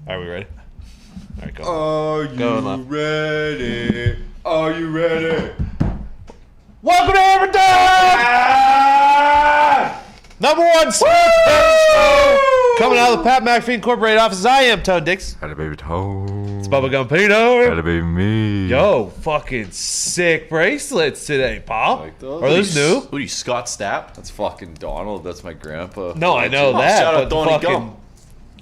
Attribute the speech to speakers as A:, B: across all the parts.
A: Are we ready? All right, go.
B: Are you ready? Are you ready?
A: Welcome to Hammer Dahn! Number one sports betting show. Coming out of the Pat McAfee Incorporated office. I am Tone Dix.
B: Had a baby Tone.
A: It's Bubba Gumpino.
B: Had a baby me.
A: Yo, fucking sick bracelets today, Paul.
C: Like those?
A: Are those new?
D: Who are you, Scott Stapp?
C: That's fucking Donald. That's my grandpa.
A: No, I know
D: Oh,
A: that.
D: shout
A: but
D: out Donnie
A: fucking
D: Gump.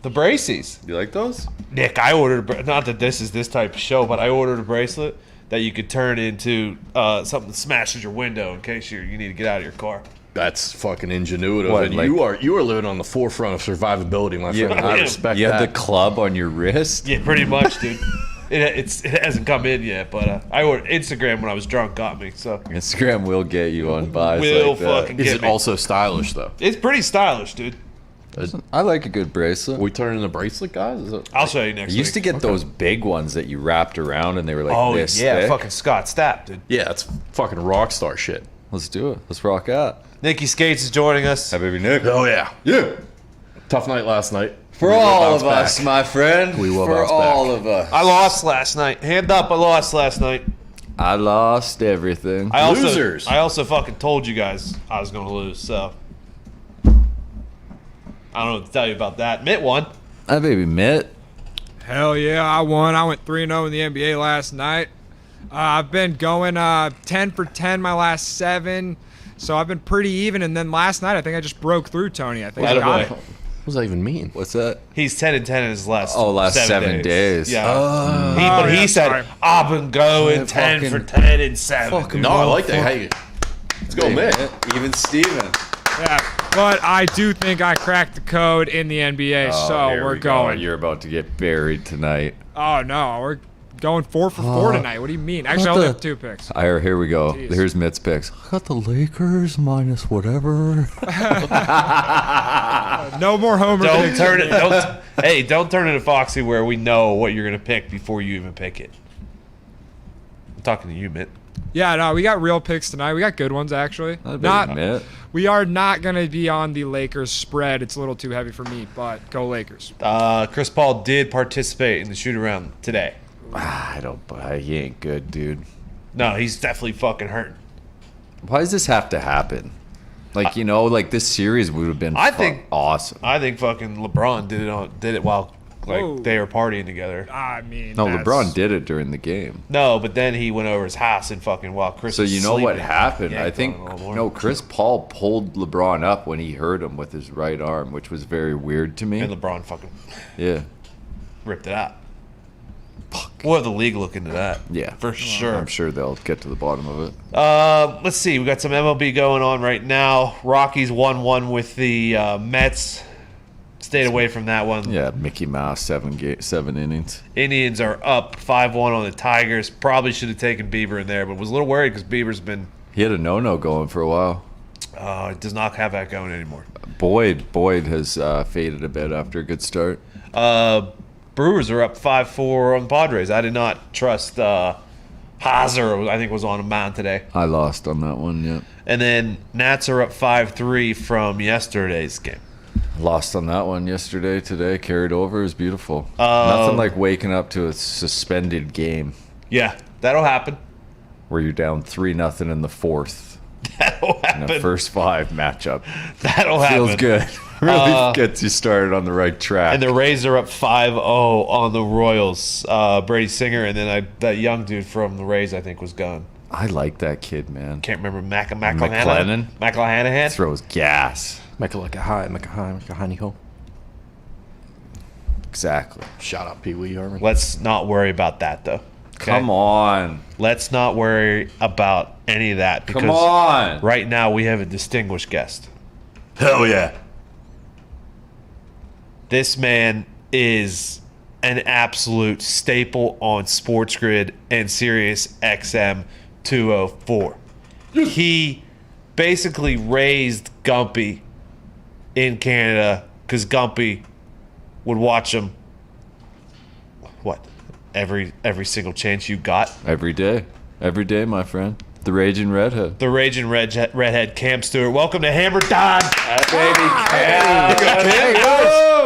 A: the braces.
C: You like those?
A: Nick, I ordered. Not that this is this type of show, but I ordered a bracelet that you could turn into something that smashes your window in case you need to get out of your car.
D: That's fucking ingenuitive.
C: What,
D: and
C: like-
D: you are living on the forefront of survivability, my friend. I respect
C: You
D: that.
C: have the club on your wrist?
A: Yeah, pretty much, dude. It hasn't come in yet, but I ordered Instagram when I was drunk. Got me, so
C: Instagram will get you on buys
A: will
C: like that.
A: fucking
D: Is
A: get
D: it
A: me.
D: also stylish though?
A: It's pretty stylish, dude.
C: I like a good bracelet.
D: We turning the bracelet, guys? Is it,
A: I'll show you next
C: I used to
A: week.
C: get those big ones that you wrapped around and they were like
A: Oh
C: this
A: yeah,
C: thick.
A: fucking Scott Stapp, dude.
D: yeah, it's fucking rock star shit.
C: Let's do it. Let's rock out.
A: Nikki Skates is joining us.
C: Hi, baby Nick.
D: Oh yeah, yeah. Tough night last night.
C: For
D: We will
C: all
D: bounce
C: of us,
D: back.
C: my friend.
D: We will
C: For
D: bounce
C: all
D: back.
C: of us.
A: I lost last night. Hand up, I lost last night.
C: I lost everything.
A: I also,
D: Losers.
A: I also fucking told you guys I was going to lose, so I don't know what to tell you about that. Mitt won.
C: Hi, baby Mitt.
E: Hell yeah, I won. I went 3-0 in the NBA last night. I've been going 10 for 10 my last 7, so I've been pretty even. And then last night, I think I just broke through Tony. I think I got
A: Attaboy.
E: it.
D: What does that even mean?
C: What's that?
A: He's 10 and 10 in his last.
C: last 7 days.
A: Yeah.
C: Oh.
A: But he
E: yeah,
A: said
E: sorry.
A: I've been going
C: Yeah,
A: 10
C: fucking-
A: for 10 and 7.
C: fucking
D: No, I like that. Hey, let's go,
C: Hey,
D: Mitt.
C: Even Steven.
E: Yeah, but I do think I cracked the code in the NBA, so
C: here
E: we're
C: we go.
E: going.
C: You're about to get buried tonight.
E: Oh no, we're going 4 for 4 tonight. What do you mean? Actually, I
C: What
E: only
C: the-
E: have 2 picks.
C: Here we go.
E: Jeez.
C: Here's Mitt's picks. I got the Lakers minus whatever.
E: No more homer.
A: Don't
E: picks.
A: turn it. Don't turn it to Foxy where we know what you're gonna pick before you even pick it. I'm talking to you, Mitt.
E: Yeah, no, we got real picks tonight. We got good ones actually.
C: Hi, baby
E: Not.
C: Mitt.
E: We are not gonna be on the Lakers spread. It's a little too heavy for me, but go Lakers.
A: Chris Paul did participate in the shoot around today.
C: I don't buy. He ain't good, dude.
A: No, he's definitely fucking hurt.
C: Why does this have to happen? Like, this series would have been
A: I think-
C: awesome.
A: I think fucking LeBron did it while
E: Whoa.
A: they were partying together.
E: I mean,
C: No,
E: that's-
C: LeBron did it during the game.
A: No, but then he went over his house and fucking while Chris.
C: So
A: was
C: you know what
A: sleeping,
C: happened? I
A: yanked
C: think
A: on him a little more.
C: Chris Paul pulled LeBron up when he hurt him with his right arm, which was very weird to me.
A: And LeBron fucking
C: Yeah.
A: ripped it out. We'll have the league look into that.
C: Yeah.
A: For sure.
C: I'm sure they'll get to the bottom of it.
A: Let's see. We got some MLB going on right now. Rockies 1-1 with the Mets. Stayed away from that one.
C: Yeah, Mickey Mouse, 7 innings.
A: Indians are up 5-1 on the Tigers. Probably should have taken Bieber in there, but was a little worried because Bieber's been
C: He had a no-no going for a while.
A: does not have that going anymore.
C: Boyd has faded a bit after a good start.
A: Brewers are up 5-4 on the Padres. I did not trust Hazer, I think, was on a mound today.
C: I lost on that one, yeah.
A: And then Nats are up 5-3 from yesterday's game.
C: Lost on that one yesterday, today, carried over. It was beautiful. Nothing like waking up to a suspended game
A: Yeah, that'll happen.
C: where you're down 3-0 in the fourth
A: That'll
C: in
A: happen.
C: the first 5 matchup.
A: That'll happen.
C: Feels good. Really gets you started on the right track.
A: And the Rays are up 5-0 on the Royals. Brady Singer, and then that young dude from the Rays, I think, was gone.
C: I like that kid, man.
A: Can't remember
C: McClennan?
A: McClanahan.
C: Throws gas.
D: Ho.
C: Exactly.
D: Shout out Pee Wee Herman.
A: Let's not worry about that, though. Okay?
C: Come on.
A: Let's not worry about any of that because
C: Come on.
A: right now we have a distinguished guest.
D: Hell yeah.
A: This man is an absolute staple on Sports Grid and Sirius XM 204. He basically raised Gumpy in Canada because Gumpy would watch him every single chance you got.
C: Every day, my friend. The Raging Redhead.
A: The Raging Redhead, Cam Stewart. Welcome to Hammer Dahn.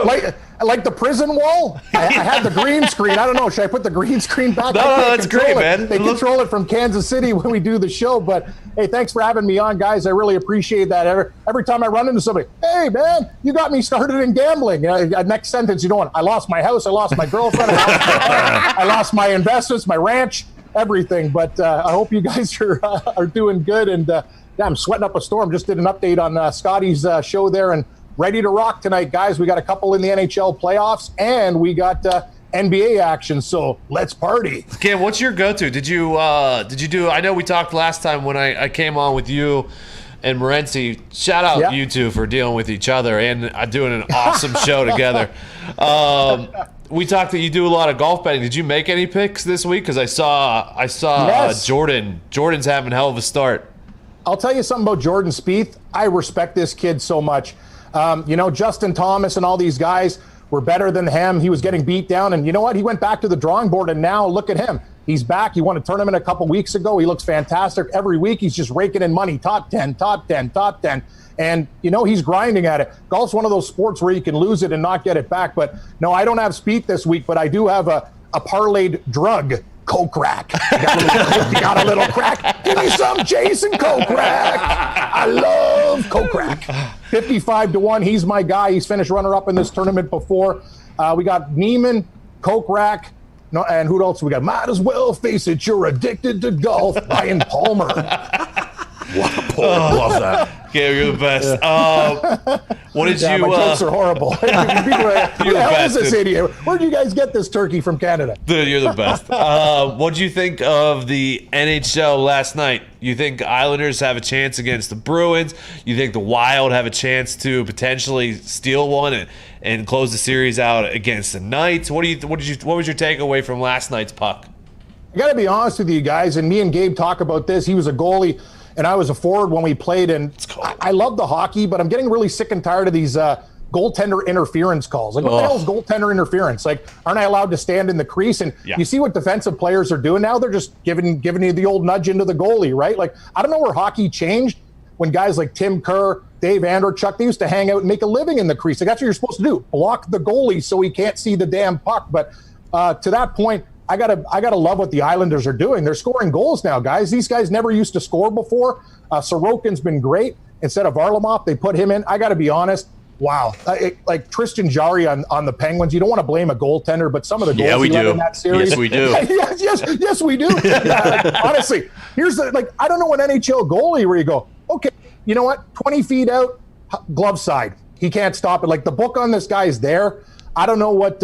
F: Like like the prison wall. I had the green screen. I don't know. Should I put the green screen back?
A: No, that's great, man.
F: They control it from Kansas City when we do the show. But hey, thanks for having me on, guys. I really appreciate that. Every time I run into somebody, hey, man, you got me started in gambling. Next sentence, you know, I lost my house, I lost my girlfriend, I lost my investments, my ranch, everything. But I hope you guys are doing good. And yeah, I'm sweating up a storm. Just did an update on Scotty's show there, and ready to rock tonight, guys. We got a couple in the NHL playoffs, and we got NBA action, so let's party.
A: Cam, what's your go-to? Did you do? I know we talked last time when I came on with you and Morency. Shout out you two for dealing with each other and doing an awesome show together. We talked that you do a lot of golf betting. Did you make any picks this week? Because I saw
F: Yes.
A: Jordan's having a hell of a start.
F: I'll tell you something about Jordan Spieth. I respect this kid so much. You know, Justin Thomas and all these guys were better than him. He was getting beat down. And you know what? He went back to the drawing board, and now look at him. He's back. He won a tournament a couple weeks ago. He looks fantastic. Every week he's just raking in money. Top 10, top 10, top 10. And, you know, he's grinding at it. Golf's one of those sports where you can lose it and not get it back. But, no, I don't have Spieth this week, but I do have a parlayed drug. Coke rack. You got a little crack? Give me some Jason Coke rack. I love Coke rack. 55-1. He's my guy. He's finished runner-up in this tournament before. We got Neiman, Coke rack. No, and who else we got? Might as well face it. You're addicted to golf. Ryan Palmer.
D: Love that.
A: Cam, you're the best. What did you?
F: My jokes are horrible. People are like, who the hell is this idiot? Where'd you guys get this turkey from Canada?
A: Dude, you're the best. What did you think of the NHL last night? You think Islanders have a chance against the Bruins? You think the Wild have a chance to potentially steal one and close the series out against the Knights? What was your takeaway from last night's puck?
F: I got to be honest with you guys, and me and Gabe talk about this. He was a goalie, and I was a forward when we played, and I love the hockey, but I'm getting really sick and tired of these goaltender interference calls. Like, what the hell is goaltender interference? Like, aren't I allowed to stand in the crease? And you see what defensive players are doing now? They're just giving you the old nudge into the goalie, right? Like, I don't know where hockey changed when guys like Tim Kerr, Dave Andrechuk, they used to hang out and make a living in the crease. Like, that's what you're supposed to do. Block the goalie so he can't see the damn puck. But to that point, I gotta love what the Islanders are doing. They're scoring goals now, guys. These guys never used to score before. Sorokin's been great. Instead of Varlamov, they put him in. I got to be honest. Wow. Like Tristan Jarry on the Penguins, you don't want to blame a goaltender, but some of the goals he let in that series.
D: Yes, we do.
F: yes, we do. Honestly, here's I don't know an NHL goalie where you go, okay, you know what? 20 feet out, glove side. He can't stop it. Like, the book on this guy is there. I don't know what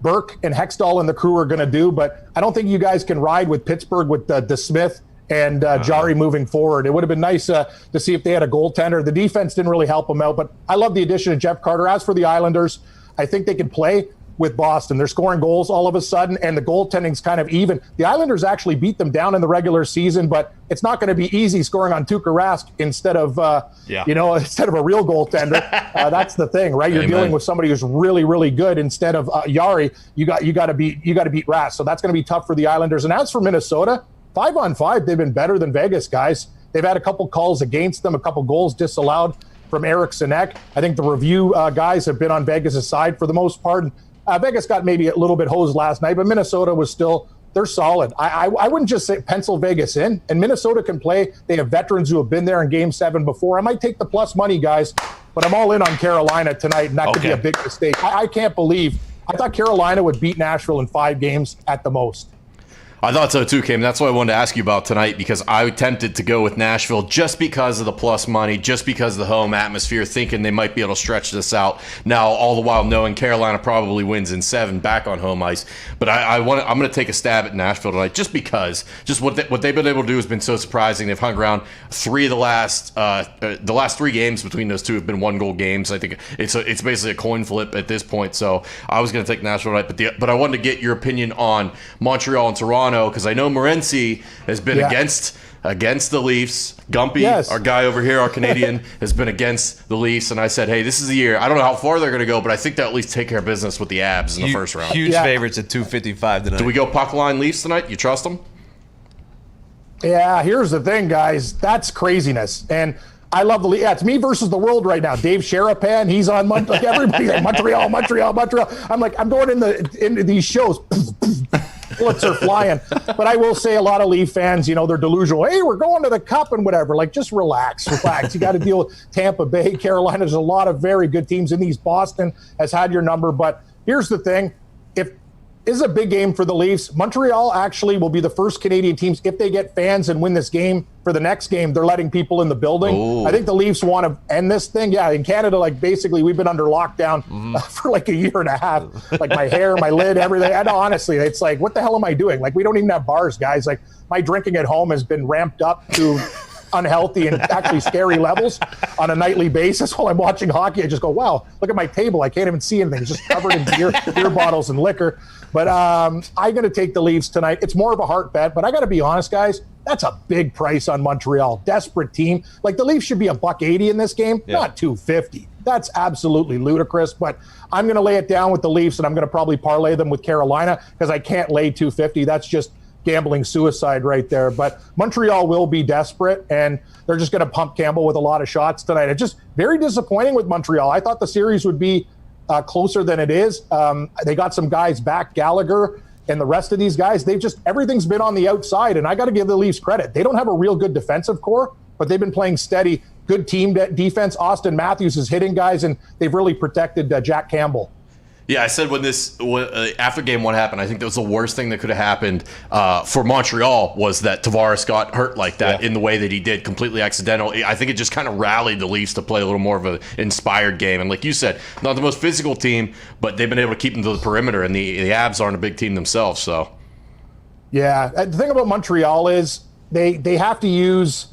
F: Burke and Hextall and the crew are going to do, but I don't think you guys can ride with Pittsburgh with DeSmith and Jarry moving forward. It would have been nice to see if they had a goaltender. The defense didn't really help them out, but I love the addition of Jeff Carter. As for the Islanders, I think they can play with Boston. They're scoring goals all of a sudden, and the goaltending's kind of even. The Islanders actually beat them down in the regular season, but it's not going to be easy scoring on Tuukka Rask instead of instead of a real goaltender. That's the thing, right? You're dealing with somebody who's really, really good instead of Jarry. You got to beat Rask. So that's going to be tough for the Islanders. And as for Minnesota, 5-on-5, they've been better than Vegas, guys. They've had a couple calls against them, a couple goals disallowed from Eric Sinek. I think the review guys have been on Vegas' side for the most part. Vegas got maybe a little bit hosed last night, but Minnesota was still, they're solid. I wouldn't just say pencil Vegas in, and Minnesota can play. They have veterans who have been there in Game 7 before. I might take the plus money, guys, but I'm all in on Carolina tonight, and that could be a big mistake. I can't believe, I thought Carolina would beat Nashville in 5 games at the most.
D: I thought so too, Cam. That's what I wanted to ask you about tonight, because I attempted to go with Nashville just because of the plus money, just because of the home atmosphere, thinking they might be able to stretch this out. Now, all the while knowing Carolina probably wins in 7 back on home ice. But I'm going to take a stab at Nashville tonight, just because what they've been able to do has been so surprising. They've hung around 3 of the last 3 games between those two have been 1-goal games. I think it's basically a coin flip at this point. So I was going to take Nashville tonight, but I wanted to get your opinion on Montreal and Toronto, because I know Morency has been against the Leafs. Gumpy, our guy over here, our Canadian, has been against the Leafs, and I said, hey, this is the year. I don't know how far they're going to go, but I think they'll at least take care of business with the Abs in the first round.
A: Huge favorites at 255 tonight.
D: Do we go puck line Leafs tonight? You trust them?
F: Yeah, here's the thing, guys. That's craziness. And I love the league. Yeah, it's me versus the world right now. Dave Sharapan, he's on like everybody's like Montreal. I'm like, I'm going into these shows. Bullets are flying. But I will say a lot of Leaf fans, they're delusional. Hey, we're going to the Cup and whatever. Like, just relax. You got to deal with Tampa Bay, Carolina. There's a lot of very good teams in these. Boston has had your number. But here's the thing. This is a big game for the Leafs. Montreal actually will be the first Canadian teams, if they get fans and win this game, for the next game, they're letting people in the building.
D: Ooh.
F: I think the Leafs want to end this thing. Yeah, in Canada, like basically we've been under lockdown for like a year and a half. Like my hair, my lid, everything. I know, honestly, it's like, what the hell am I doing? Like, we don't even have bars, guys. Like, my drinking at home has been ramped up to unhealthy and actually scary levels on a nightly basis. While I'm watching hockey, I just go, wow, look at my table. I can't even see anything. It's just covered in beer bottles and liquor. But I'm going to take the Leafs tonight. It's more of a heart bet, but I got to be honest, guys. That's a big price on Montreal. Desperate team. Like, the Leafs should be $1.80 in this game, not $2.50. That's absolutely ludicrous. But I'm going to lay it down with the Leafs, and I'm going to probably parlay them with Carolina because I can't lay $2.50. That's just gambling suicide right there. But Montreal will be desperate, and they're just going to pump Campbell with a lot of shots tonight. It's just very disappointing with Montreal. I thought the series would be closer than it is. They got some guys back, Gallagher and the rest of these guys. Everything's been on the outside, and I got to give the Leafs credit. They don't have a real good defensive core, but they've been playing steady, good team defense. Austin Matthews is hitting guys, and they've really protected Jack Campbell.
D: Yeah, I said when after game one happened, I think that was the worst thing that could have happened for Montreal was that Tavares got hurt like that in the way that he did, completely accidental. I think it just kind of rallied the Leafs to play a little more of an inspired game. And like you said, not the most physical team, but they've been able to keep them to the perimeter, and the Avs aren't a big team themselves. So,
F: yeah, the thing about Montreal is they have to use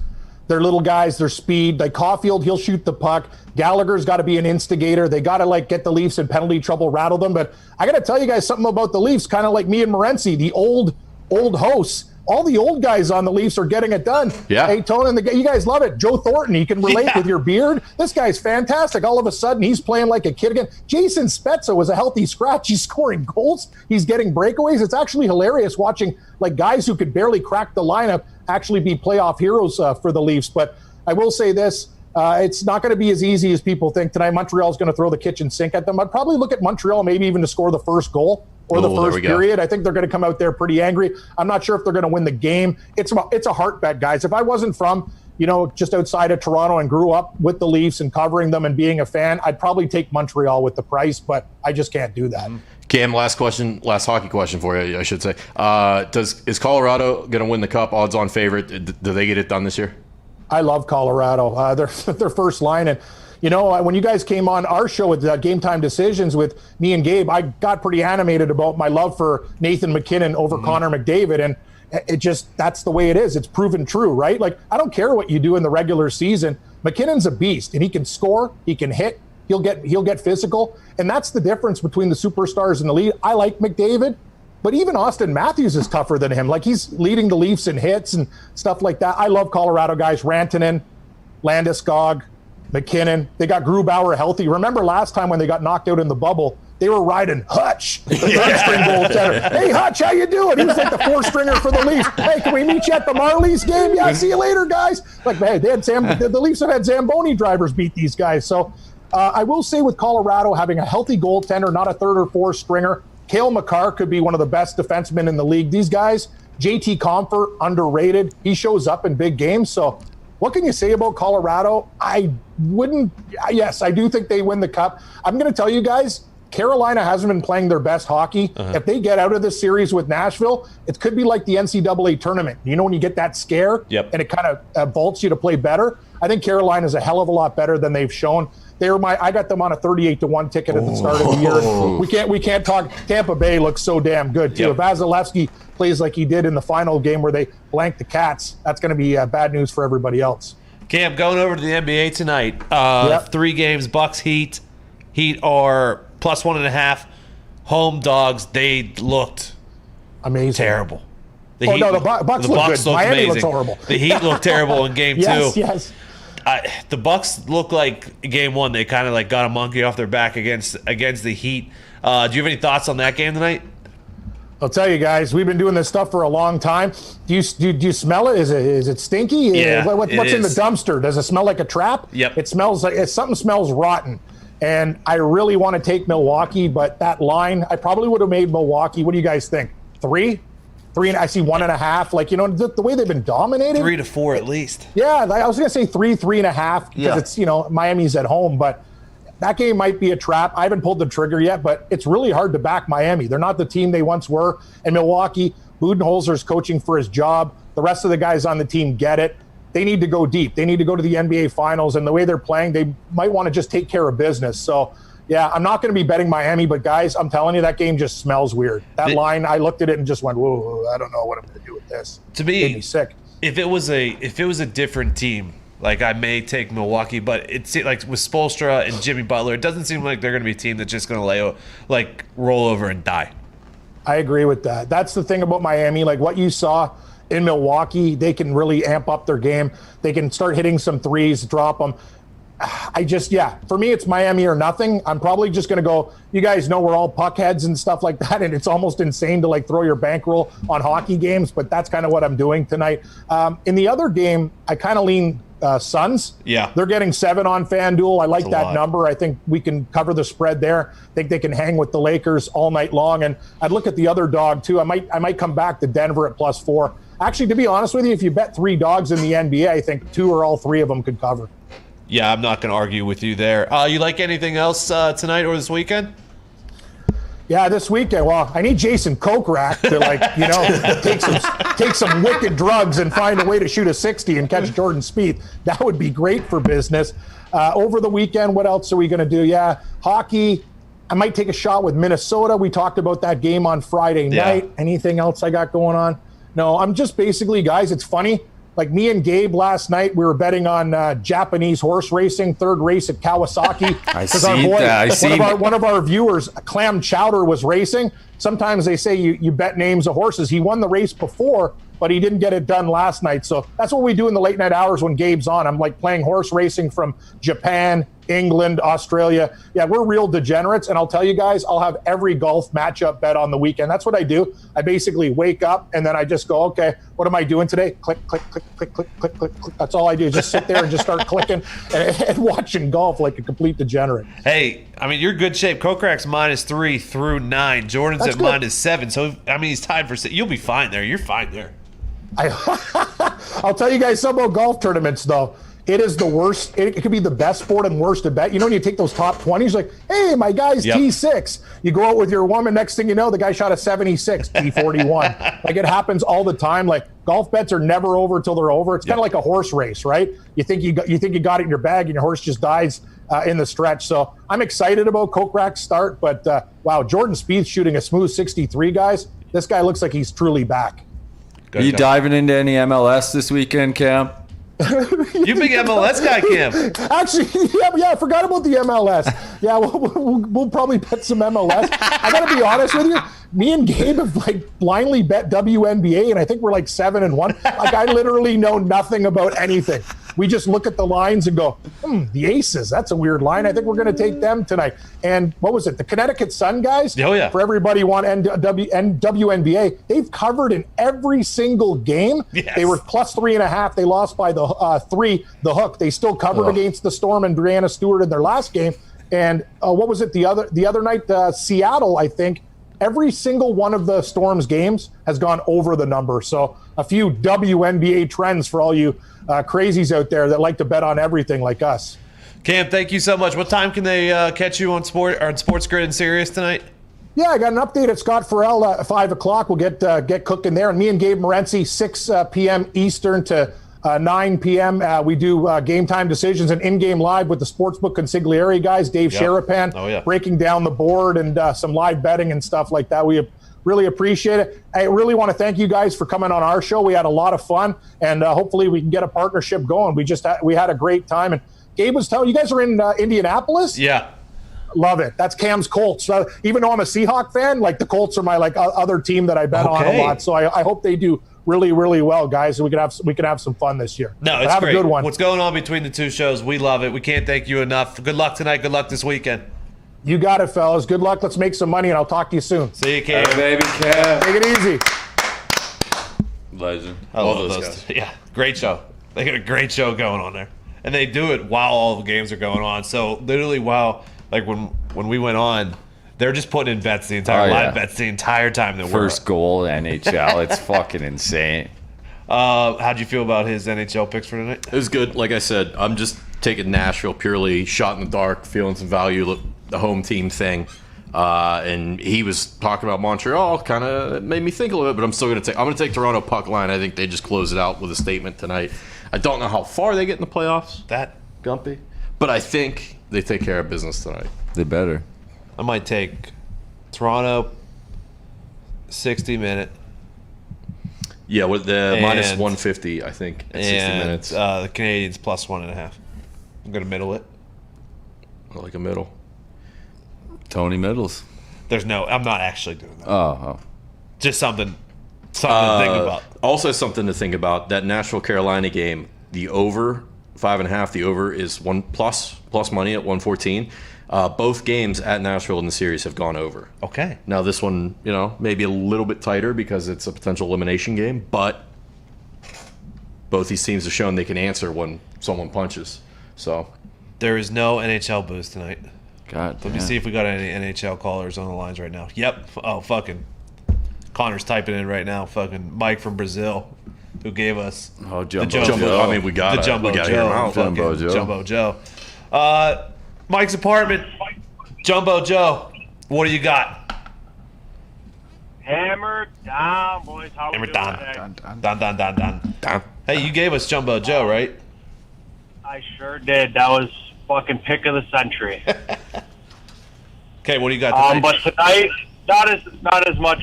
F: their little guys, their speed. Like Caulfield, he'll shoot the puck. Gallagher's got to be an instigator. They got to get the Leafs in penalty trouble, rattle them. But I got to tell you guys something about the Leafs, kind of like me and Morency, the old hosts. All the old guys on the Leafs are getting it done.
D: Yeah.
F: Hey, Tone, you guys love it. Joe Thornton, he can relate with your beard. This guy's fantastic. All of a sudden, he's playing like a kid again. Jason Spezza was a healthy scratch. He's scoring goals. He's getting breakaways. It's actually hilarious watching guys who could barely crack the lineup actually be playoff heroes for the Leafs. But I will say this. It's not going to be as easy as people think tonight. Montreal's going to throw the kitchen sink at them. I'd probably look at Montreal maybe even to score the first goal or the first period. I think they're going to come out there pretty angry. I'm not sure if they're going to win the game. It's a heart bet, guys. If I wasn't from, just outside of Toronto and grew up with the Leafs and covering them and being a fan, I'd probably take Montreal with the price, but I just can't do that.
D: Cam, last hockey question for you, I should say. Is Colorado going to win the Cup? Odds-on favorite. Do they get it done this year?
F: I love Colorado. They're their first line. And, when you guys came on our show with Game Time Decisions with me and Gabe, I got pretty animated about my love for Nathan McKinnon over Connor McDavid. And that's the way it is. It's proven true, right? Like, I don't care what you do in the regular season. McKinnon's a beast, and he can score, he can hit, he'll get physical. And that's the difference between the superstars in the league. I like McDavid. But even Austin Matthews is tougher than him. Like, he's leading the Leafs in hits and stuff like that. I love Colorado guys. Rantanen, Landeskog, McKinnon. They got Grubauer healthy. Remember last time when they got knocked out in the bubble, they were riding Hutch, the third-string goaltender. Hey, Hutch, how you doing? He was like the fourth-stringer for the Leafs. Hey, can we meet you at the Marlies game? Yeah, see you later, guys. Like, hey, the Leafs have had Zamboni drivers beat these guys. So I will say with Colorado having a healthy goaltender, not a third or fourth stringer, Cale Makar could be one of the best defensemen in the league. These guys, JT Compher, underrated. He shows up in big games. So what can you say about Colorado? Yes, I do think they win the Cup. I'm going to tell you guys, Carolina hasn't been playing their best hockey. If they get out of this series with Nashville, it could be like the NCAA tournament. When you get that scare and it kind of vaults you to play better. I think Carolina is a hell of a lot better than they've shown. I got them on a 38-1 ticket at the start of the year. We can't talk. Tampa Bay looks so damn good too. If Vasilevsky plays like he did in the final game where they blanked the Cats, that's going to be bad news for everybody else.
A: Cam, going over to the NBA tonight. 3 games. Bucks Heat. Heat are +1.5. Home dogs. They looked
F: amazing.
A: Terrible.
F: The Bucks look good. Miami looks horrible.
A: The Heat looked terrible in game 2.
F: Yes.
A: The Bucks look like game 1. They kind of got a monkey off their back against the Heat. Do you have any thoughts on that game tonight?
F: I'll tell you guys, we've been doing this stuff for a long time. Do you smell it? Is it stinky?
A: Yeah,
F: What's in the dumpster? Does it smell like a trap?
A: Yep.
F: It smells like something smells rotten. And I really want to take Milwaukee, but that line, I probably would have made Milwaukee. What do you guys think? 3? 3, and I see 1.5. Like, the way they've been dominated.
A: 3 to 4 at least.
F: Yeah, I was going to say 3.5 because it's, Miami's at home, but that game might be a trap. I haven't pulled the trigger yet, but it's really hard to back Miami. They're not the team they once were. And Milwaukee, Budenholzer's coaching for his job. The rest of the guys on the team get it. They need to go deep. They need to go to the NBA Finals. And the way they're playing, they might want to just take care of business. So, yeah, I'm not going to be betting Miami, but guys, I'm telling you, that game just smells weird. That line, I looked at it and just went, whoa, I don't know what I'm going to do with this.
A: To me,
F: it made me sick.
A: If it was a different team, like, I may take Milwaukee, but it's like with Spoelstra and Jimmy Butler, it doesn't seem like they're going to be a team that's just going to roll over and die.
F: I agree with that. That's the thing about Miami. Like what you saw in Milwaukee, they can really amp up their game. They can start hitting some threes, drop them. For me, it's Miami or nothing. I'm probably just going to go, you guys know we're all puckheads and stuff like that, and it's almost insane to throw your bankroll on hockey games, but that's kind of what I'm doing tonight. In the other game, I kind of lean Suns.
A: Yeah.
F: They're getting 7 on FanDuel. I like
A: That's a
F: that
A: lot.
F: number. I think we can cover the spread there. I think they can hang with the Lakers all night long, and I'd look at the other dog too. I might come back to Denver at +4. Actually, to be honest with you, if you bet 3 dogs in the NBA, I think 2 or all 3 of them could cover.
A: Yeah, I'm not going to argue with you there. You like anything else tonight or this weekend?
F: Yeah, this weekend. Well, I need Jason Kokrak to take some wicked drugs and find a way to shoot a 60 and catch Jordan Spieth. That would be great for business. Over the weekend, what else are we going to do? Yeah, hockey. I might take a shot with Minnesota. We talked about that game on Friday night. Anything else I got going on? No, I'm just basically, guys, it's funny. Like me and Gabe last night, we were betting on Japanese horse racing, 3rd race at Kawasaki. One of our viewers, Clam Chowder, was racing. Sometimes they say you bet names of horses. He won the race before, but he didn't get it done last night. So that's what we do in the late night hours when Gabe's on. I'm like playing horse racing from Japan, England, Australia. Yeah, we're real degenerates. And I'll tell you guys, I'll have every golf matchup bet on the weekend. That's what I do. I basically wake up and then I just go, okay, what am I doing today? Click, click, click, click, click, click, click, click. That's all I do. Just sit there and just start clicking and watching golf like a complete degenerate.
A: Hey, I mean, you're good shape. Kokrak's -3 through 9. Jordan's
F: That's
A: at
F: good.
A: -7. So, I mean, he's tied for 6. You'll be fine there. You're fine there.
F: I'll tell you guys something about golf tournaments, though. It is the worst. It could be the best sport and worst to bet. When you take those top 20s, like, hey, my guy's T6. You go out with your woman, next thing you know, the guy shot a 76, T41. Like, it happens all the time. Like, golf bets are never over till they're over. It's kind of like a horse race, right? You think you got it in your bag and your horse just dies in the stretch. So I'm excited about Kokrak's start, but wow, Jordan Spieth shooting a smooth 63, guys. This guy looks like he's truly back.
C: Are you diving into any MLS this weekend, Cam?
A: You big MLS guy, Cam.
F: Actually, yeah, I forgot about the MLS. Yeah, we'll probably bet some MLS. I got to be honest with you. Me and Gabe have blindly bet WNBA, and I think we're 7-1. Like, I literally know nothing about anything. We just look at the lines and go, the Aces, that's a weird line. I think we're going to take them tonight. And what was it? The Connecticut Sun guys?
A: Oh, yeah.
F: For everybody who want WNBA, they've covered in every single game.
A: Yes.
F: They were +3.5. They lost by the 3, the hook. They still covered against the Storm and Brianna Stewart in their last game. And what was it the other night? Seattle, I think. Every single one of the Storm's games has gone over the number. So a few WNBA trends for all you crazies out there that like to bet on everything like us.
A: Cam, thank you so much. What time can they catch you on Sports Grid and Sirius tonight?
F: Yeah, I got an update at Scott Farrell at 5 o'clock. We'll get cooking there. And me and Gabe Morency, 6 p.m. Eastern to 9 p.m. We do game time decisions and in-game live with the Sportsbook Consigliere guys, Dave Sharapan, breaking down the board and some live betting and stuff like that. We really appreciate it. I really want to thank you guys for coming on our show. We had a lot of fun, and hopefully we can get a partnership going. We had a great time. And Gabe was telling you guys are in Indianapolis?
A: Yeah.
F: Love it. That's Cam's Colts. So even though I'm a Seahawk fan, the Colts are my other team that I bet on a lot. So I hope they do really, really well, guys. And we can have some fun this year.
A: No, it's
F: have
A: great.
F: A good one.
A: What's going on between the two shows? We love it. We can't thank you enough. Good luck tonight. Good luck this weekend.
F: You got it, fellas. Good luck. Let's make some money, and I'll talk to you soon.
A: See you, Cam.
C: Baby Cam.
F: Take it easy.
C: Legend.
A: I love those guys. Yeah, great show. They got a great show going on there, and they do it while all the games are going on. So literally, while when we went on, they're just putting in bets the entire live bets the entire time that
C: First goal NHL. It's fucking insane.
A: How'd you feel about his NHL picks for tonight?
D: It was good. Like I said, I'm just taking Nashville purely shot in the dark, feeling some value, the home team thing. And he was talking about Montreal, kind of made me think a little bit, but I'm still going to take Toronto puck line. I think they just close it out with a statement tonight. I don't know how far they get in the playoffs,
A: That
D: Gumpy, but I think they take care of business tonight.
C: They better.
A: I might take Toronto 60-minute.
D: Yeah, with the minus
A: And-
D: 150, I think, at 60
A: and
D: minutes.
A: the Canadians plus 1.5. I'm going to middle it.
D: I like a middle.
C: Tony Middles.
A: I'm not actually doing that.
C: Oh.
A: Just something to think about.
D: Also, something to think about, that Nashville Carolina game, the over 5.5. The over is plus money at 114. Both games at Nashville in the series have gone over.
A: Okay.
D: Now this one, maybe a little bit tighter because it's a potential elimination game, but both these teams have shown they can answer when someone punches. So
A: There is no NHL booze tonight.
C: God.
A: Let me see if we got any NHL callers on the lines right now. Yep. Oh, fucking. Connor's typing in right now. Fucking Mike from Brazil, who gave us
C: Oh,
A: the
C: Jumbo
A: Joe.
D: I mean, we got
A: the Jumbo
D: hear him
A: Joe.
D: out.
A: Fucking
C: Jumbo Joe.
A: Jumbo Joe. Mike's apartment. Jumbo Joe. What do you got?
G: Hammer Dahn, boys. How we
A: Hammer
G: doing
A: Dahn.
G: today?
A: Done. Hey, you gave us Jumbo Joe, right?
G: I sure did. That was fucking pick of the century.
A: Okay, what do you got tonight?
G: But tonight, not as much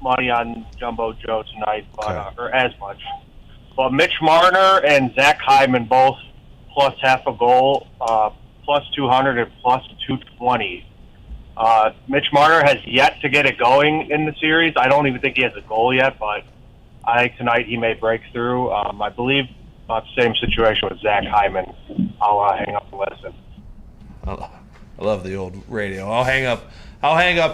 G: money on Jumbo Joe tonight, but, or as much. But Mitch Marner and Zach Hyman both plus half a goal, plus 200 and plus 220. Mitch Marner has yet to get it going in the series. I don't even think he has a goal yet, but I think tonight he may break through. I believe same situation with Zach Hyman. I'll hang up and listen.
A: I love the old radio. I'll hang up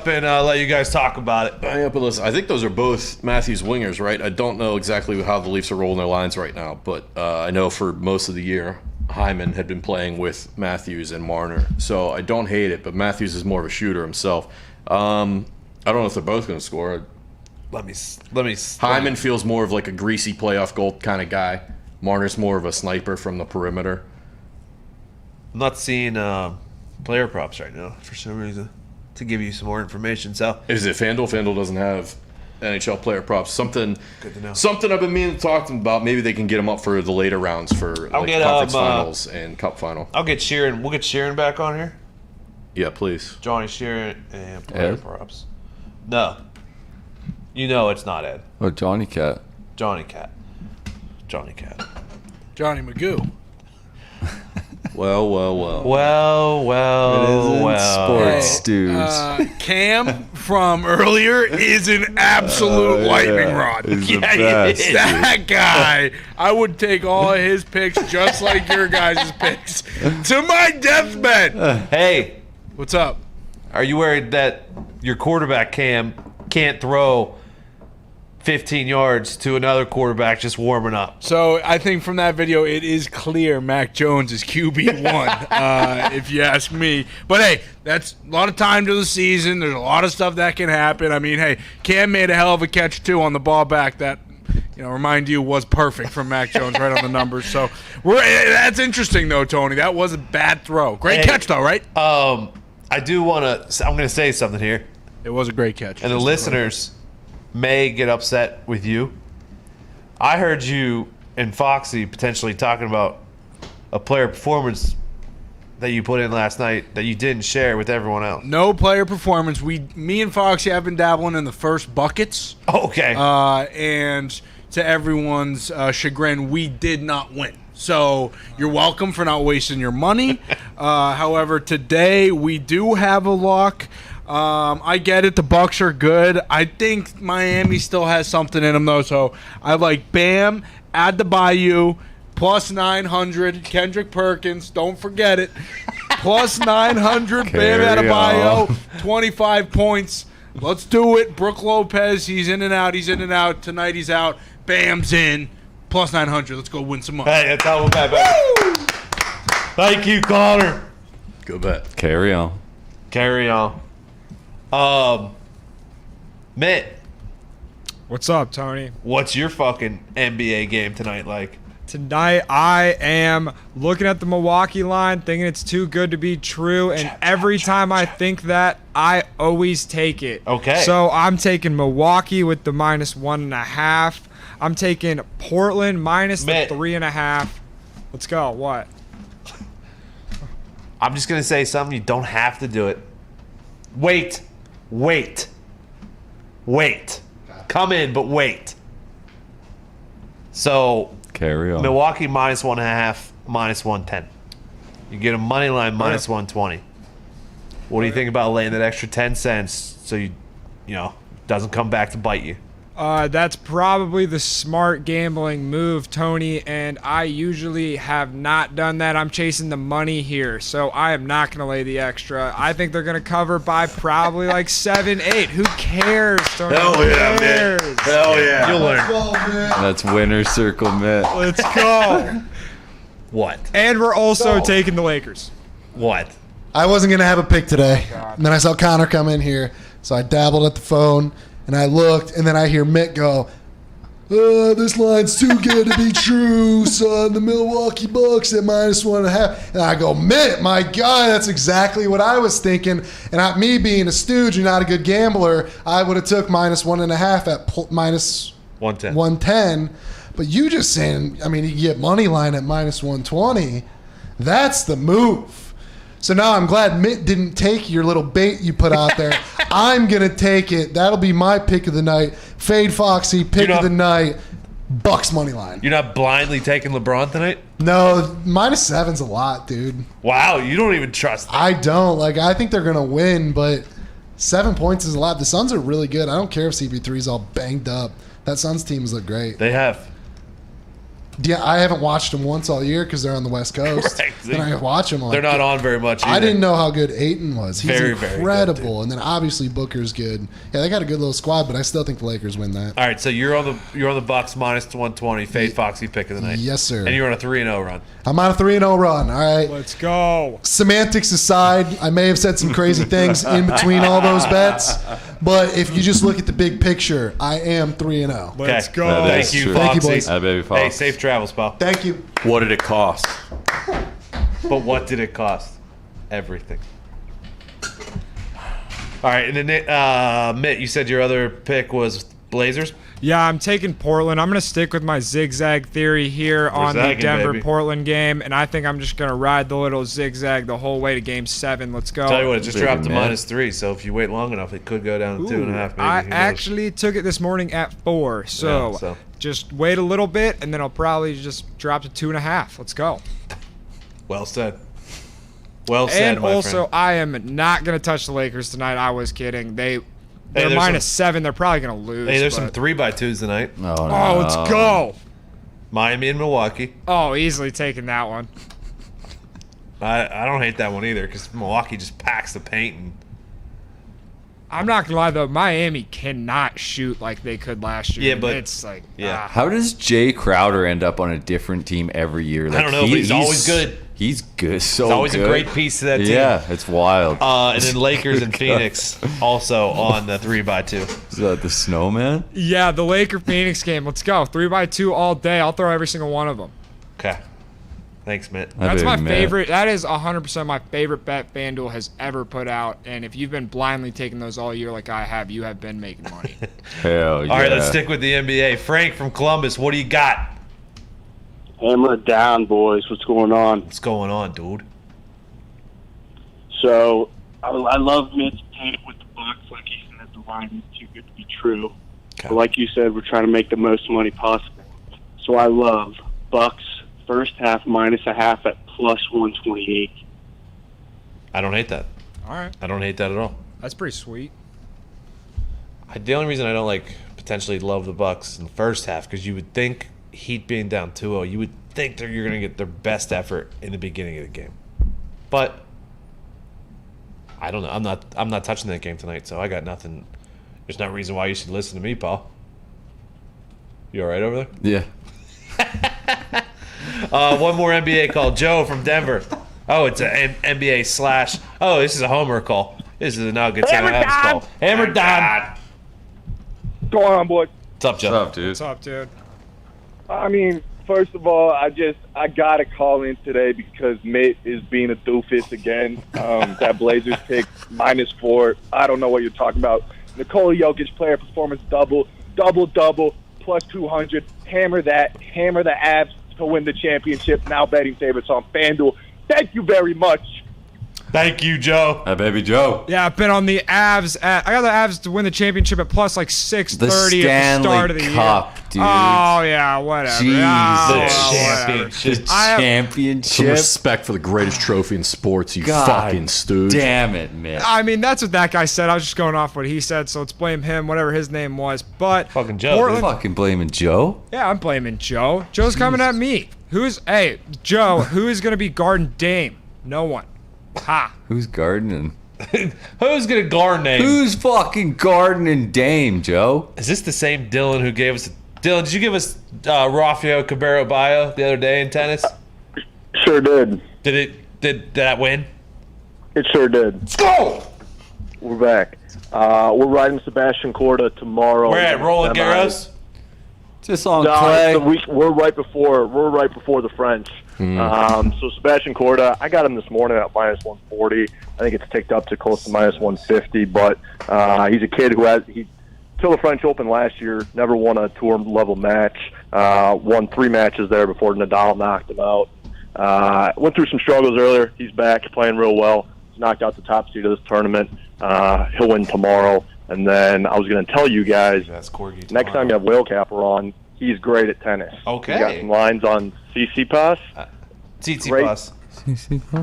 A: and let you guys talk about it.
D: Hang up and listen. I think those are both Matthews wingers, right? I don't know exactly how the Leafs are rolling their lines right now, but I know for most of the year, Hyman had been playing with Matthews and Marner. So I don't hate it, but Matthews is more of a shooter himself. I don't know if they're both going to score.
A: Let me.
D: Hyman feels more of like a greasy playoff goal kind of guy. Marner's more of a sniper from the perimeter.
A: I'm not seeing player props right now for some reason to give you some more information. So
D: Is it FanDuel? FanDuel doesn't have NHL player props. Something
A: Good to know.
D: Something I've been meaning to talk to them about. Maybe they can get them up for the later rounds for like
A: get,
D: conference finals and cup final.
A: I'll get Sheeran. We'll get Sheeran back on here.
D: Yeah, please.
A: Johnny Sheeran and player
C: Ed?
A: props. No, you know it's not Ed.
C: Oh, Johnny Cat.
A: Johnny Cat. Johnny Cat.
E: Johnny Magoo.
D: Well.
C: Sports dudes.
E: Cam from earlier is an absolute lightning rod.
C: He's the
A: Yeah, he
C: best.
A: is.
E: That guy, I would take all of his picks just like your guys' picks to my deathbed.
A: Hey,
E: What's up?
A: are you worried that your quarterback Cam can't throw 15 yards to another quarterback just warming up?
E: So I think from that video, it is clear Mac Jones is QB1, if you ask me. But hey, that's a lot of time to the season. There's a lot of stuff that can happen. I mean, hey, Cam made a hell of a catch too on the ball back that, remind you, was perfect from Mac Jones right on the numbers. So that's interesting though, Tony. That was a bad throw. Great catch though, right?
A: I do want to. I'm going to say something here,
E: It was a great catch.
A: and the listeners may get upset with you. I heard you and Foxy potentially talking about a player performance that you put in last night that you didn't share with everyone else.
E: No player performance. Me and Foxy have been dabbling in the first buckets.
A: Okay.
E: And to everyone's chagrin, we did not win. So you're welcome for not wasting your money. However, today we do have a lock. I get it. The Bucks are good. I think Miami still has something in them, though. So I like Bam, add the Bayou, plus 900. Kendrick Perkins, don't forget it.
H: Plus 900, Bam
C: Carry
H: Adebayo, 25 points. Let's do it. Brooke Lopez, he's in and out. Tonight he's out. Bam's in. Plus 900. Let's go win some money.
A: Hey, that's how we're back, baby. Thank you, Connor.
D: Go bet.
C: Carry on.
A: Carry on. Mitt,
E: What's up, Tony?
A: what's your fucking NBA game tonight like?
E: Tonight, I am looking at the Milwaukee line, thinking it's too good to be true, and every time I think that, I always take it.
A: Okay.
E: So I'm taking Milwaukee with the -1.5. I'm taking Portland minus the
A: Mitt.
E: 3.5. Let's go. What?
A: I'm just going to say something. You don't have to do it. Wait. Come in, but wait. So,
C: Carry on.
A: Milwaukee -1.5, -110. You get a money line -120. What do you think about laying that extra 10 cents so you know, doesn't come back to bite you?
E: That's probably the smart gambling move, Tony, and I usually have not done that. I'm chasing the money here, so I am not going to lay the extra. I think they're going to cover by probably like 7-8. Who cares, Tony?
D: Hell
E: Who
D: yeah,
E: cares?
D: man. Hell yeah.
A: You'll learn.
C: That's winner circle Mitt.
E: Let's go.
A: What?
E: And we're also taking the Lakers.
A: What?
I: I wasn't going to have a pick today. And then I saw Connor come in here. So I dabbled at the phone and I looked. And then I hear Mitt go, this line's too good to be true, son. The Milwaukee Bucks at -1.5. And I go, Mitt, my God, that's exactly what I was thinking. And me being a stooge and not a good gambler, I would have took -1.5 at minus
A: 110.
I: 110. But you just saying, I mean, you get money line at -120. That's the move. So now I'm glad Mitt didn't take your little bait you put out there. I'm going to take it. That'll be my pick of the night. Fade Foxy, pick of the night. Bucks money line.
A: You're not blindly taking LeBron tonight?
I: No, -7's a lot, dude.
A: Wow, you don't even trust them.
I: I don't. I think they're going to win, but 7 points is a lot. The Suns are really good. I don't care if CP3's all banged up. That Suns teams look great.
A: They have.
I: Yeah, I haven't watched them once all year because they're on the West Coast.
A: Right.
I: Then I watch them.
A: They're not on very much either.
I: I didn't know how good Ayton was. He's
A: Very, very good,
I: incredible. And then obviously Booker's good. Yeah, they got a good little squad, but I still think the Lakers win that.
A: All right, so you're on the Bucks -120, Fade Foxy pick of the night.
I: Yes, sir.
A: And you're on a 3-0 run.
I: I'm on a 3-0 run. All right.
E: Let's go.
I: Semantics aside, I may have said some crazy things in between all those bets, but if you just look at the big picture, I am 3-0.
E: Let's
A: Okay.
E: go.
C: That
A: Thank
C: is
A: you,
C: true.
A: Foxy.
I: Thank you, boys.
C: Baby Fox.
A: Hey, safe travels, pal.
I: Thank you.
D: What did it cost?
A: But what did it cost? Everything. All right, and then Mitt, you said your other pick was Blazers?
E: Yeah, I'm taking Portland. I'm going to stick with my zigzag theory here on the
A: zagging, baby.
E: Denver-Portland game, and I think I'm just going to ride the little zigzag the whole way to Game 7. Let's go.
A: Tell you what, it just
C: Big
A: dropped to
C: man.
A: -3, so if you wait long enough, it could go down to 2.5 maybe.
E: I
A: Who knows?
E: actually took it this morning at 4, so,
A: Yeah, so.
E: just wait a little bit, and then I'll probably just drop to 2.5. Let's go.
A: Well said. Well said,
E: And
A: my
E: also,
A: friend.
E: I am not going to touch the Lakers tonight. I was kidding. They're
A: there's
E: -7. They're probably going to lose.
A: Hey, there's some
E: but-
A: 3x2s tonight.
C: Oh,
E: Oh, let's go.
A: Miami and Milwaukee.
E: Oh, easily taking that one.
A: I don't hate that one either because Milwaukee just packs the paint. And
E: I'm not gonna lie though, Miami cannot shoot like they could last year.
A: Yeah, but-
E: it's like
A: yeah.
C: How does Jay Crowder end up on a different team every year?
A: I don't know, but he's always good.
C: He's good. So
A: It's always
C: good.
A: a great piece to that team.
C: Yeah, it's wild.
A: And then Lakers and Phoenix also on the 3x2.
C: Is that the snowman?
E: yeah, the Laker Phoenix game. Let's go 3x2 all day. I'll throw every single one of them.
A: Okay. Thanks, Mitt.
E: That's my
C: Mitt.
E: favorite. That is 100% my favorite bet FanDuel has ever put out. And if you've been blindly taking those all year like I have, you have been making money.
C: Hell yeah.
A: All right, let's stick with the NBA. Frank from Columbus, what do you got?
J: Hammer Dahn, boys. What's going on?
A: What's going on, dude?
J: So, I love Mitt's take with the Bucks. Like he said, the line is too good to be true.
A: Okay.
J: But like you said, we're trying to make the most money possible. So I love Bucks first half -0.5 at +128.
A: I don't hate that.
E: all right,
A: I don't hate that at all.
E: that's pretty sweet.
A: The only reason I don't potentially love the Bucks in the first half because you would think Heat being down 2-0, you would think that you're going to get their best effort in the beginning of the game. But I don't know. I'm not touching that game tonight, so I got nothing. There's no reason why you should listen to me, Paul. You all right over there?
C: Yeah.
A: One more NBA call. Joe from Denver. Oh, it's an NBA slash. Oh, this is a homer call. This is a Nuggets and Avs call. Hammer Dahn.
K: What's going on, boys?
A: What's up, Joe?
C: What's up, dude?
E: What's up, dude?
K: I mean, first of all, I gotta call in today because Mitt is being a doofus again. That Blazers pick -4. I don't know what you're talking about. Nikola Jokic player performance double, plus 200. Hammer that. Hammer the Avs to win the championship. Now betting favorites on FanDuel. Thank you very much.
A: Thank you, Joe.
C: Hi, baby Joe.
E: Yeah, I've been on the Avs. I got the Avs to win the championship at plus like 630 at the start of the
C: Cup,
E: year.
C: dude.
E: Oh yeah, whatever.
C: Jesus.
A: Championship.
C: Championship.
D: Some respect for the greatest trophy in sports, you
C: God
D: fucking stooge.
C: Damn it, man.
E: I mean, that's what that guy said. I was just going off what he said, so let's blame him, whatever his name was. But
A: Fucking Joe.
E: Portland,
C: Fucking blaming Joe?
E: yeah, I'm blaming Joe. Joe's coming at me. Hey, Joe, who is going to be guarding Dame? No one. Ha.
C: Who's gardening?
A: Who's gonna guard name?
C: Who's fucking gardening Dame, Joe?
A: Is this the same Dylan who gave us? Dylan, did you give us Rafael Cabrera bio the other day in tennis?
K: Sure did.
A: Did that win?
K: It sure did.
A: Let's go.
K: We're back. We're riding Sebastian Corda tomorrow.
A: We're at Roland Garros.
C: Just on clay.
K: So we're right before the French. So Sebastian Corda, I got him this morning at -140. I think it's ticked up to close to -150. But he's a kid who till the French Open last year, never won a tour level match. Won 3 matches there before Nadal knocked him out. Went through some struggles earlier. He's back, playing real well. He's knocked out the top seed of this tournament. He'll win tomorrow. And then I was going to tell you guys, next time you have Whale Capper on, he's great at tennis.
A: Okay.
K: He got some lines on CC Pass.
A: CC
K: Great.
A: Pass.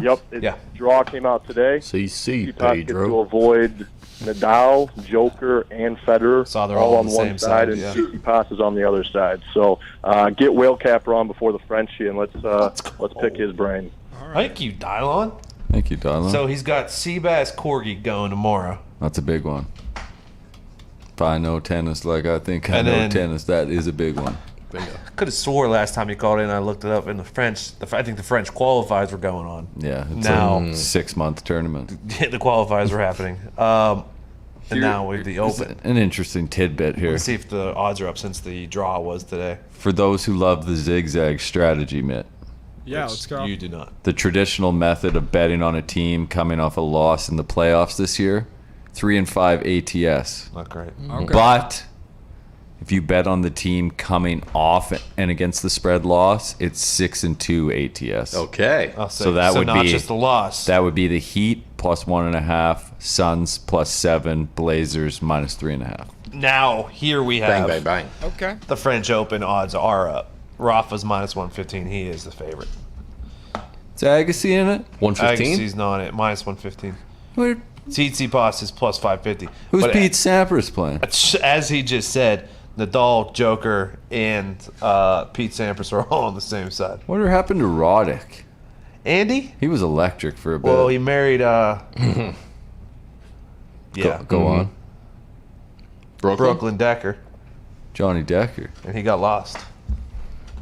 K: Yep. Draw came out today.
D: CC,
K: Pass gets to
D: Pedro.
K: avoid Nadal, Joker, and Federer.
A: Saw they're all on
K: on
A: the
K: one
A: same
K: side,
A: side,
K: and
A: yeah.
K: CC Pass is on the other side. So get Whale Capper on before the Frenchie, and let's pick his brain.
A: Thank you, Dylon.
C: Thank you, Donald.
A: So he's got Seabass Corgi going tomorrow.
C: That's a big one. If I know tennis like I think I
A: And
C: know
A: then-
C: tennis, that is a big one.
A: Could have swore last time he called in, I looked it up in the French. I think the French qualifiers were going on.
C: Yeah, it's
A: Now-
C: a 6-month tournament.
A: The qualifiers were happening. And now with the
C: It's
A: Open.
C: an interesting tidbit here.
A: Let's see if the odds are up since the draw was today.
C: For those who love the zigzag strategy, Mitt,
E: Yeah, let's go.
A: You do not.
C: the traditional method of betting on a team coming off a loss in the playoffs this year, 3-5 ATS.
A: Not great.
E: Okay.
C: But if you bet on the team coming off and against the spread loss, it's 6-2 ATS.
D: Okay.
A: I'll
C: So that would
A: not
C: be
A: just the loss.
C: That would be the Heat plus 1.5, Suns plus 7, Blazers minus 3.5.
A: Now here we have
D: Bang, bang, bang.
E: Okay.
A: the French Open odds are up. Rafa's -115. He is the favorite.
C: Is Agassi in it?
D: 115?
A: Agassi's not it. -115.
C: Where,
A: Tsitsipas is +550.
C: who's
A: But
C: Pete Sampras playing?
A: as he just said, Nadal, Joker, and Pete Sampras are all on the same side.
C: Whatever happened to Roddick?
A: Andy?
C: He was electric for a bit.
A: Well, he married. Yeah,
C: Go on.
A: Brooklyn Decker,
C: Johnny Decker.
A: and he got lost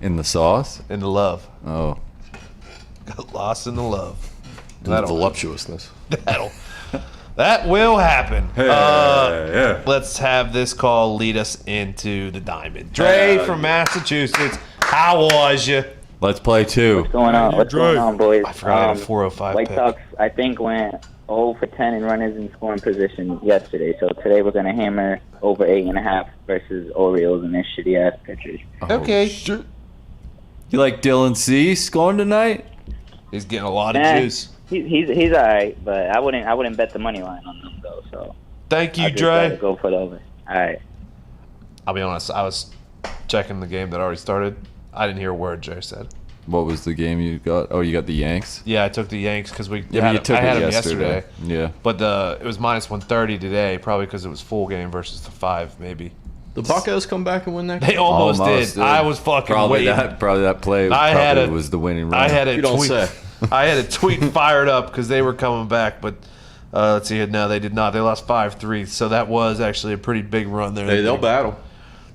C: In the sauce?
A: in the love.
C: Oh.
A: Got lost in the love.
D: The
A: That'll-
D: voluptuousness.
A: That will happen.
C: yeah.
A: Let's have this call lead us into the diamond. Dre from Massachusetts. How was you?
C: Let's play 2.
L: What's going on, boys?
A: I forgot I had a 405
L: White
A: pick.
L: Sox, I think, went 0 for 10 in runners in scoring position yesterday. So today we're going to hammer over 8.5 versus Orioles and their shitty-ass pitchers.
A: Okay.
C: You like Dylan Cease going tonight?
A: He's getting a lot of
L: Nah,
A: juice.
L: He's all right, but I wouldn't bet the money line on them, though. So
A: Thank you,
L: I'd just rather
A: Dre.
L: go for the over. All right.
A: I'll be honest. I was checking the game that already started. I didn't hear a word Dre said.
C: What was the game you got? Oh, you got the Yanks?
A: Yeah, I took the Yanks because
C: Yeah, but you took
A: I had
C: it
A: them
C: yesterday. Yeah.
A: But it was -130 today, probably because it was full game versus the 5, maybe.
D: The Buccos come back and win that
A: They
D: game?
A: almost did. I was fucking
C: probably
A: waiting.
C: Probably that play was the winning run.
A: I had a
D: You don't
A: tweet.
D: say.
A: I had a tweet fired up because they were coming back, but Let's see. No, they did not. They lost 5-3. So that was actually a pretty big run there.
D: Hey, they'll battle.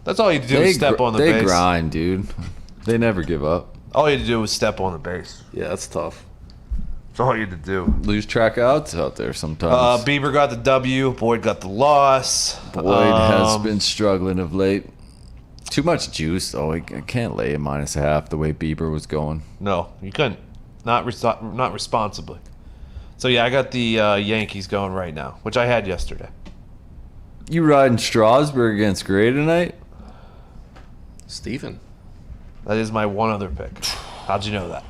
A: That's all you do is step on the base.
C: They grind, dude. They never give up.
A: All you had to do was step on the base.
D: Yeah, that's tough.
A: That's all you had to do.
C: Lose track of outs out there sometimes.
A: Bieber got the W. Boyd got the loss.
C: Boyd has been struggling of late. Too much juice, though. I can't lay a -1/2 the way Bieber was going.
A: No, you couldn't. Not responsibly. So, yeah, I got the Yankees going right now, which I had yesterday.
C: You riding Strasburg against Gray tonight?
D: Steven.
A: That is my one other pick. How'd you know that?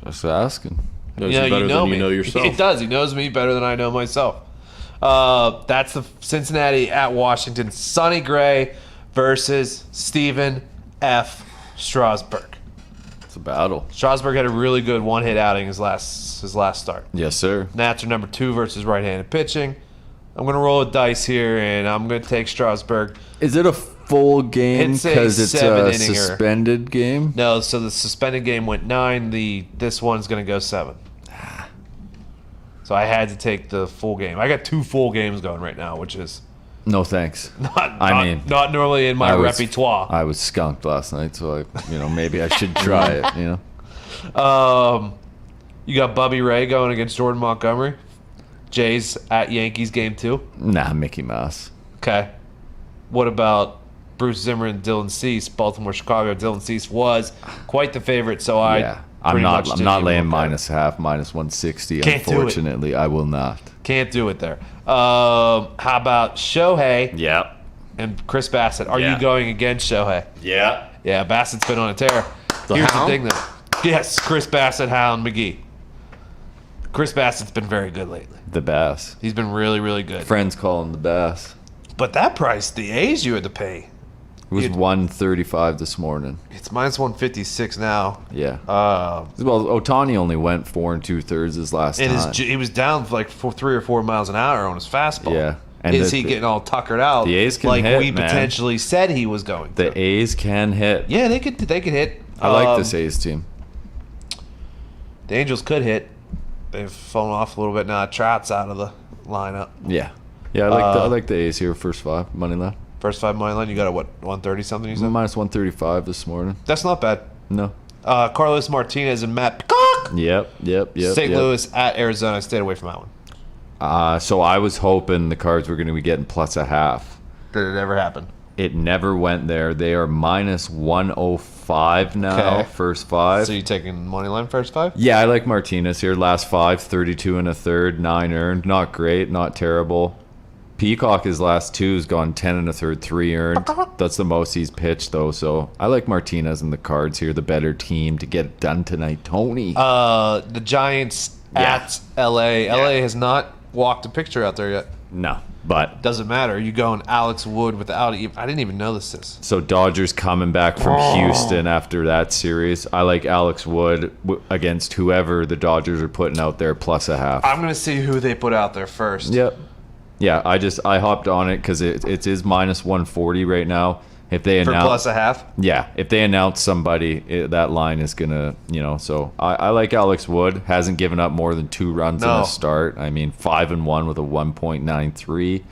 C: Just asking.
D: Knows you better than you know yourself.
A: It does. He knows me better than I know myself. That's the Cincinnati at Washington. Sonny Gray versus Stephen F. Strasburg.
C: It's a battle.
A: Strasburg had a really good one-hit outing his last start.
C: Yes, sir.
A: Nats are number 2 versus right-handed pitching. I'm going to roll a dice here, and I'm going to take Strasburg.
C: Is it a full game
A: It's a
C: because it's a
A: 7-inninger.
C: suspended game?
A: No, so the suspended game went 9. This one's going to go 7. So I had to take the full game. I got 2 full games going right now, which is
C: No thanks.
A: not normally in my repertoire.
C: I was skunked last night, so maybe I should try it.
A: You got Bubby Ray going against Jordan Montgomery. Jays at Yankees game 2.
C: Nah, Mickey Mouse.
A: Okay. What about Bruce Zimmer and Dylan Cease, Baltimore, Chicago? Dylan Cease was quite the favorite, so
C: I'm not laying -1/2, -160.
A: Can't do it.
C: Unfortunately, I will not.
A: Can't do it there. How about Shohei?
C: Yep.
A: And Chris Bassett. Are you going against Shohei?
D: Yeah.
A: Yeah, Bassett's been on a tear.
D: The
A: Here's
D: Hound?
A: the thing, though. Yes, Chris Bassett, Hound, McGee. Chris Bassett's been very good lately.
C: The Bass.
A: He's been really, really good.
C: Friends call him the Bass.
A: But that price, the A's you had to pay.
C: It was 135 this morning.
A: It's -156 now.
C: Yeah. Well, Ohtani only went 4 2/3 his last time.
A: He was down for like 3 or 4 miles an hour on his fastball.
C: Yeah. And
A: Is he getting all tuckered out?
C: The A's can
A: like
C: hit,
A: we
C: man.
A: potentially said he was going to.
C: The A's can hit.
A: Yeah, they could hit.
C: I like this A's team.
A: The Angels could hit. They've fallen off a little bit now. Trout's out of the lineup.
C: Yeah. Yeah, I like the A's here, first 5, money line.
A: First 5 money line, you got a what, 130 something you said?
C: -135 this morning.
A: That's not bad.
C: No.
A: Carlos Martinez and Matt Peacock.
C: Yep.
A: St. Louis at Arizona. I stayed away from that one.
C: So I was hoping the Cards were going to be getting +1/2.
A: Did it ever happen?
C: It never went there. They are -105 now,
A: Okay.
C: first 5.
A: So you taking money line first 5?
C: Yeah, I like Martinez here. Last 5, 32 1/3, 9 earned. Not great, not terrible. Peacock, his last 2 has gone 10 1/3, 3 earned. That's the most he's pitched, though. So I like Martinez and the Cards here, the better team to get it done tonight. Tony.
A: The Giants at LA. LA has not walked a picture out there yet.
C: No, but
A: Doesn't matter. You going Alex Wood without I didn't even know this is.
C: so Dodgers coming back from Houston after that series. I like Alex Wood against whoever the Dodgers are putting out there +1/2.
A: I'm gonna see who they put out there first.
C: Yep. Yeah, I hopped on it because it is -140 right now. If they
A: For
C: announce
A: +1/2.
C: Yeah, if they announce somebody, that line is gonna, So I like Alex Wood. Hasn't given up more than 2 runs in
A: No.
C: a start. I mean, 5-1 with a 1.93.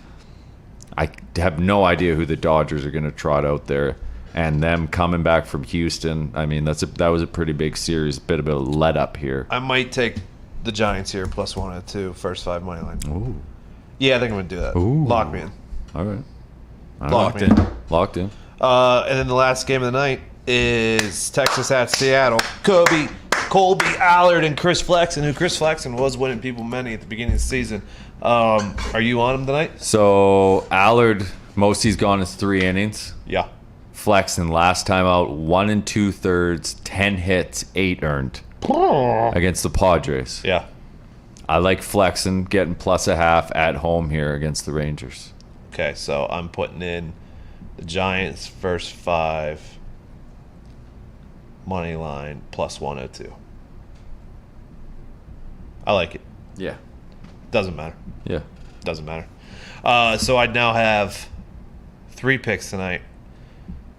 C: I have no idea who the Dodgers are gonna trot out there, and them coming back from Houston. I mean, that was a pretty big series. Bit of a let up here.
A: I might take the Giants here +102 first 5 money line.
C: Ooh.
A: Yeah, I think I'm gonna do that.
C: Ooh.
A: Lock me in.
C: All right.
A: Locked in.
C: Locked in.
A: And then the last game of the night is Texas at Seattle. Colby Allard and Chris Flexen, who Chris Flexen was winning people many at the beginning of the season. Are you on him tonight?
C: So Allard, most he's gone is 3 innings.
A: Yeah.
C: Flexen last time out 1 2/3, 10 hits, 8 earned against the Padres.
A: Yeah.
C: I like Flexen getting +1/2 at home here against the Rangers.
A: Okay, so I'm putting in the Giants first 5 money line +102. I like it.
C: Yeah.
A: Doesn't matter.
C: Yeah.
A: Doesn't matter. So I now have 3 picks tonight.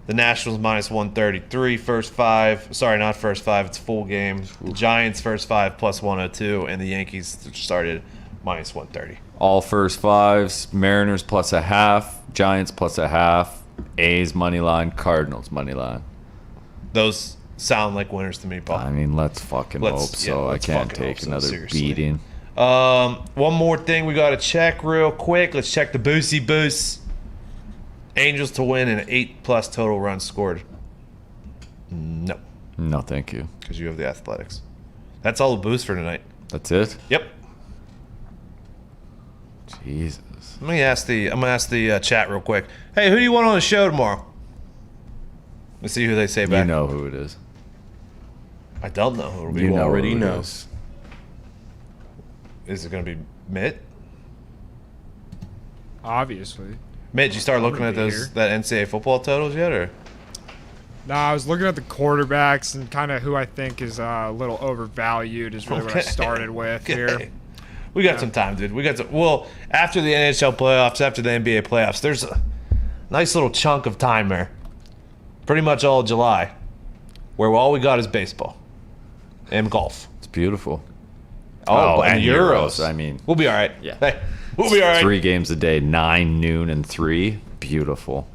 A: The Nationals -133 first 5. Sorry, not first 5. It's full game. The Giants first 5 +102, and the Yankees started minus 130.
C: All first fives. Mariners plus a half. Giants plus a half. A's money line. Cardinals money line.
A: Those sound like winners to me, Paul.
C: I mean, let's fucking hope so. I can't take another beating.
A: One more thing we got to check real quick. Let's check the Boosy Boost. Angels to win and 8+ total runs scored. No.
C: No, thank you.
A: Because you have the Athletics. That's all the boost for tonight.
C: That's it?
A: Yep.
C: Jesus.
A: I'm gonna ask the chat real quick. Hey, who do you want on the show tomorrow? Let's see who they say back.
C: You know who it is.
A: I don't know who it'll be.
C: You know
D: already
C: who it
D: know.
C: is.
A: Is it gonna be Mitt?
E: Obviously.
A: Mitt, you start looking
E: gonna
A: at
E: be
A: those
E: here.
A: that NCAA football totals yet, or?
E: No, I was looking at the quarterbacks and kind of who I think is a little overvalued is really what I started with here.
A: We got some time, dude. We got some. Well, after the NHL playoffs, after the NBA playoffs, there's a nice little chunk of time there. Pretty much all July, where all we got is baseball and golf.
C: It's beautiful.
A: Oh,
C: and
A: and Euros.
C: I mean,
A: We'll be all right.
C: Yeah.
A: Hey, we'll be all right.
C: 3 games a day, 9, noon, and 3. Beautiful.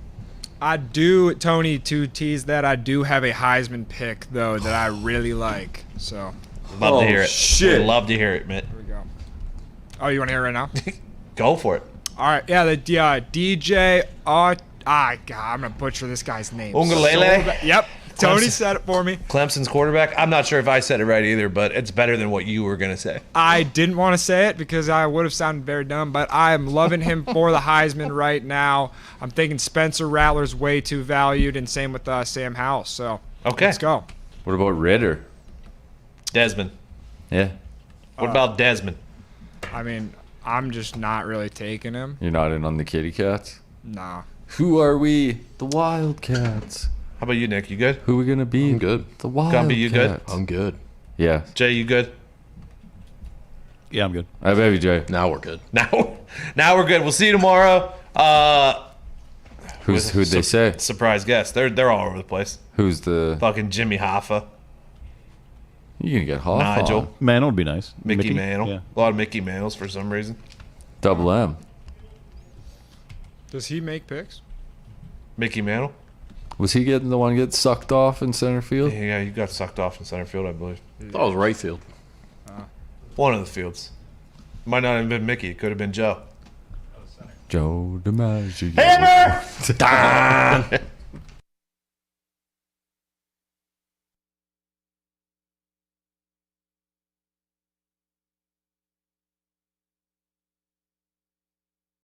E: I do, Tony, to tease that, I do have a Heisman pick, though, that I really like. So,
A: Love to hear it.
D: shit.
A: Would love to hear it, Mitt.
E: here we go. Oh, you want to hear it right now?
A: Go for it.
E: All right, yeah, the DJ. God, I'm gonna butcher this guy's name.
A: Ungalele?
E: Yep, Tony
A: Clemson.
E: said it for me.
A: Clemson's quarterback. I'm not sure if I said it right either, but it's better than what you were gonna say.
E: I didn't want to say it because I would have sounded very dumb, but I am loving him for the Heisman right now. I'm thinking Spencer Rattler's way too valued, and same with Sam Howell. So
A: Okay.
E: let's go.
C: What about Ritter?
A: Desmond.
C: Yeah.
A: What about Desmond?
E: I mean, I'm just not really taking him.
C: You're not in on the Kitty Cats?
E: Nah.
C: Who are we? The Wildcats.
A: How about you, Nick? You good?
C: Who are we going to be?
D: I'm good.
C: The Wildcats.
A: Gumby, you good?
D: I'm good.
C: Yeah.
A: Jay, you good?
B: Yeah, I'm good.
C: I bet you, Jay.
D: Now we're good.
A: Now we're good. We'll see you tomorrow.
C: Who'd they say?
A: Surprise guest. They're all over the place.
C: Who's the...
A: Fucking Jimmy Hoffa,
C: You can get Hoff
A: Nigel,
C: on.
B: Mantle would be nice.
A: Mickey Mantle.
B: Yeah.
A: A lot of Mickey Mantles for some reason.
C: Double M.
E: Does he make picks?
A: Mickey Mantle.
C: Was he getting the one get sucked off in center field?
A: Yeah, you got sucked off in center field, I believe.
D: That was right field.
A: One of the fields. Might not have been Mickey. It could have been Joe.
C: Joe DiMaggio.
A: Hammer Dahn.